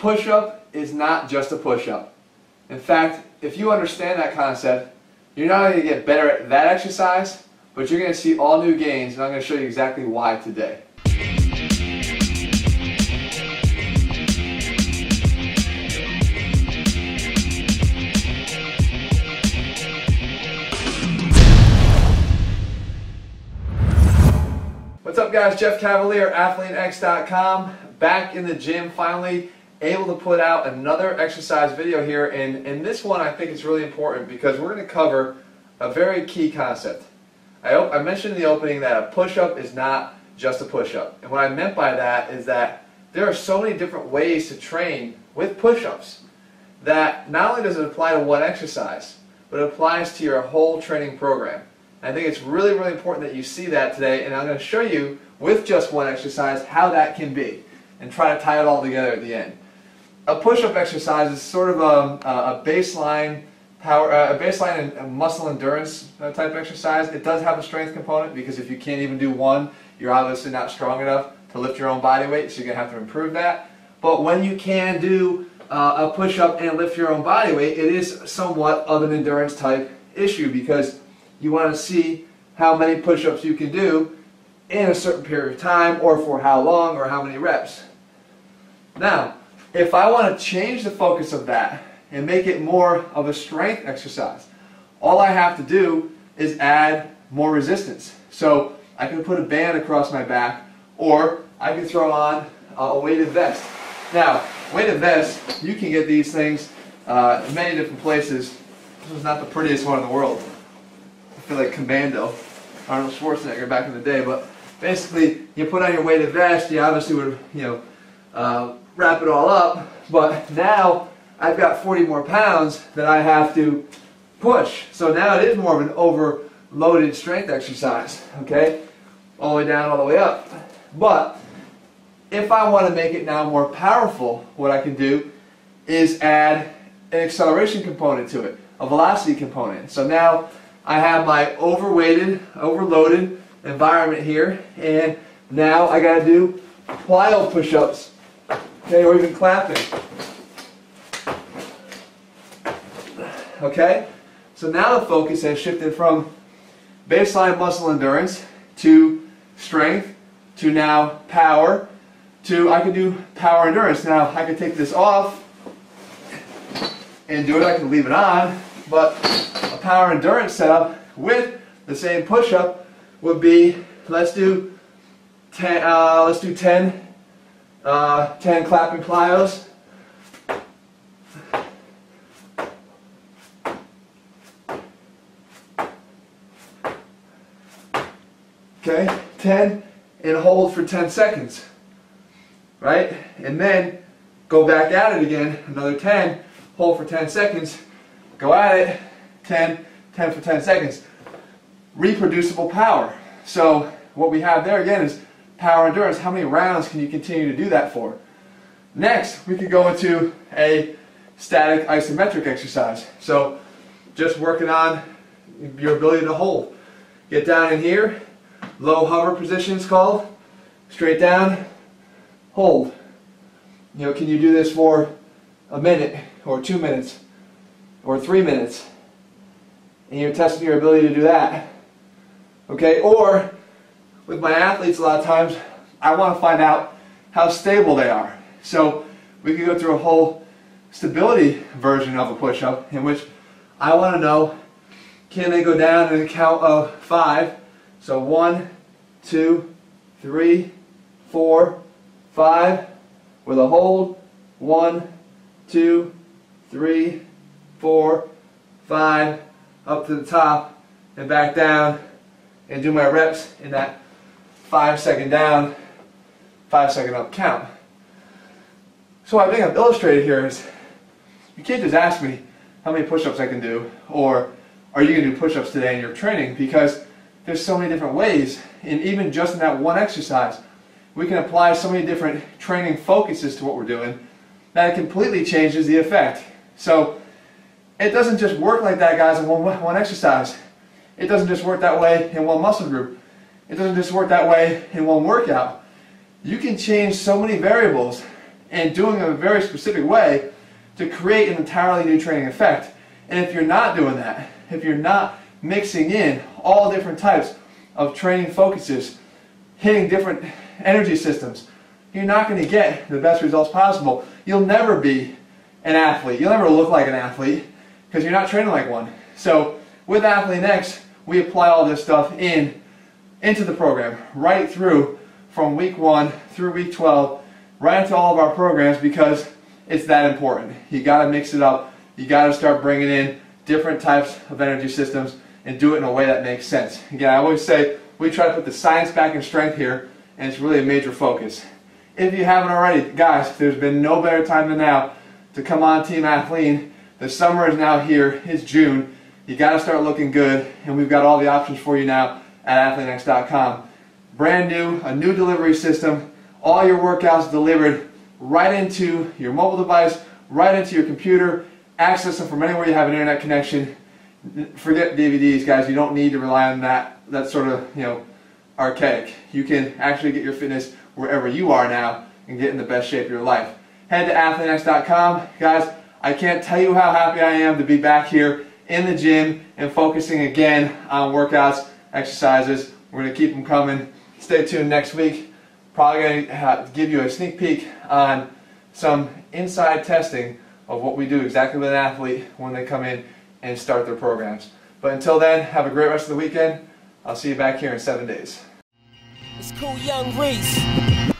push-up is not just a push-up. In fact, if you understand that concept, you're not only going to get better at that exercise, but you're going to see all new gains, and I'm going to show you exactly why today. What's up guys, Jeff Cavalier, ATHLEAN-X.com, back in the gym finally, able to put out another exercise video here, and in this one I think it's really important because we're going to cover a very key concept. I mentioned in the opening that a push-up is not just a push-up, and what I meant by that is that there are so many different ways to train with push-ups that not only does it apply to one exercise, but it applies to your whole training program. I think it's really, really important that you see that today, and I'm going to show you with just one exercise how that can be and try to tie it all together at the end. A push-up exercise is sort of a baseline power, a baseline and muscle endurance type exercise. It does have a strength component because if you can't even do one, you're obviously not strong enough to lift your own body weight, so you're going to have to improve that. But when you can do a push-up and lift your own body weight, it is somewhat of an endurance type issue because you want to see how many push-ups you can do in a certain period of time, or for how long, or how many reps. Now, if I want to change the focus of that and make it more of a strength exercise, all I have to do is add more resistance. So I can put a band across my back, or I can throw on a weighted vest. Now, weighted vests, you can get these things in many different places. This is not the prettiest one in the world. I feel like Commando, Arnold Schwarzenegger back in the day, but basically you put on your weighted vest, you obviously would, wrap it all up, but now I've got 40 more pounds that I have to push. So now it is more of an overloaded strength exercise, okay? All the way down, all the way up. But if I want to make it now more powerful, what I can do is add an acceleration component to it, a velocity component. So now I have my overloaded environment here, and now I got to do plyo push-ups, okay, or even clapping. Okay, so now the focus has shifted from baseline muscle endurance to strength to now power to I can do power endurance. Now I can take this off and do it. I can leave it on, but a power endurance setup with the same push-up would be, let's do 10 clapping plyos. Okay, 10 and hold for 10 seconds, right? And then go back at it again, another 10, hold for 10 seconds, go at it, 10 for 10 seconds. Reproducible power. So what we have there again is power endurance. How many rounds can you continue to do that for? Next, we could go into a static isometric exercise. So just working on your ability to hold. Get down in here, low hover position is called, straight down, hold. Can you do this for a minute, or 2 minutes, or 3 minutes? And you're testing your ability to do that. Okay, or with my athletes a lot of times, I want to find out how stable they are. So we could go through a whole stability version of a push-up in which I want to know, can they go down in a count of 5? So 1, 2, 3, 4, 5, with a hold, 1, 2, 3, 4, 5, up to the top and back down, and do my reps in that 5-second down, 5-second up count. So what I think I've illustrated here is, you can't just ask me how many push-ups I can do, or are you going to do push-ups today in your training, because there's so many different ways, and even just in that one exercise, we can apply so many different training focuses to what we're doing that it completely changes the effect. So it doesn't just work like that, guys, in one exercise. It doesn't just work that way in one muscle group. It doesn't just work that way in one workout. You can change so many variables and doing it in a very specific way to create an entirely new training effect. And if you're not doing that, if you're not mixing in all different types of training focuses, hitting different energy systems, you're not going to get the best results possible. You'll never be an athlete. You'll never look like an athlete because you're not training like one. So with ATHLEAN-X, we apply all this stuff into the program, right through from week 1 through week 12, right into all of our programs, because it's that important. You got to mix it up. You got to start bringing in different types of energy systems and do it in a way that makes sense. Again, I always say we try to put the science back in strength here, and it's really a major focus. If you haven't already, guys, there's been no better time than now to come on Team Athlean. The summer is now here. It's June. You got to start looking good, and we've got all the options for you now at ATHLEAN-X.com. Brand new, a new delivery system, all your workouts delivered right into your mobile device, right into your computer, access them from anywhere you have an internet connection. Forget DVDs, guys. You don't need to rely on that. That's sort of, archaic. You can actually get your fitness wherever you are now and get in the best shape of your life. Head to ATHLEAN-X.com. Guys, I can't tell you how happy I am to be back here in the gym and focusing again on workouts, exercises. We're going to keep them coming. Stay tuned next week. Probably going to give you a sneak peek on some inside testing of what we do exactly with an athlete when they come in and start their programs. But until then, have a great rest of the weekend. I'll see you back here in 7 days. It's cool, young Reese.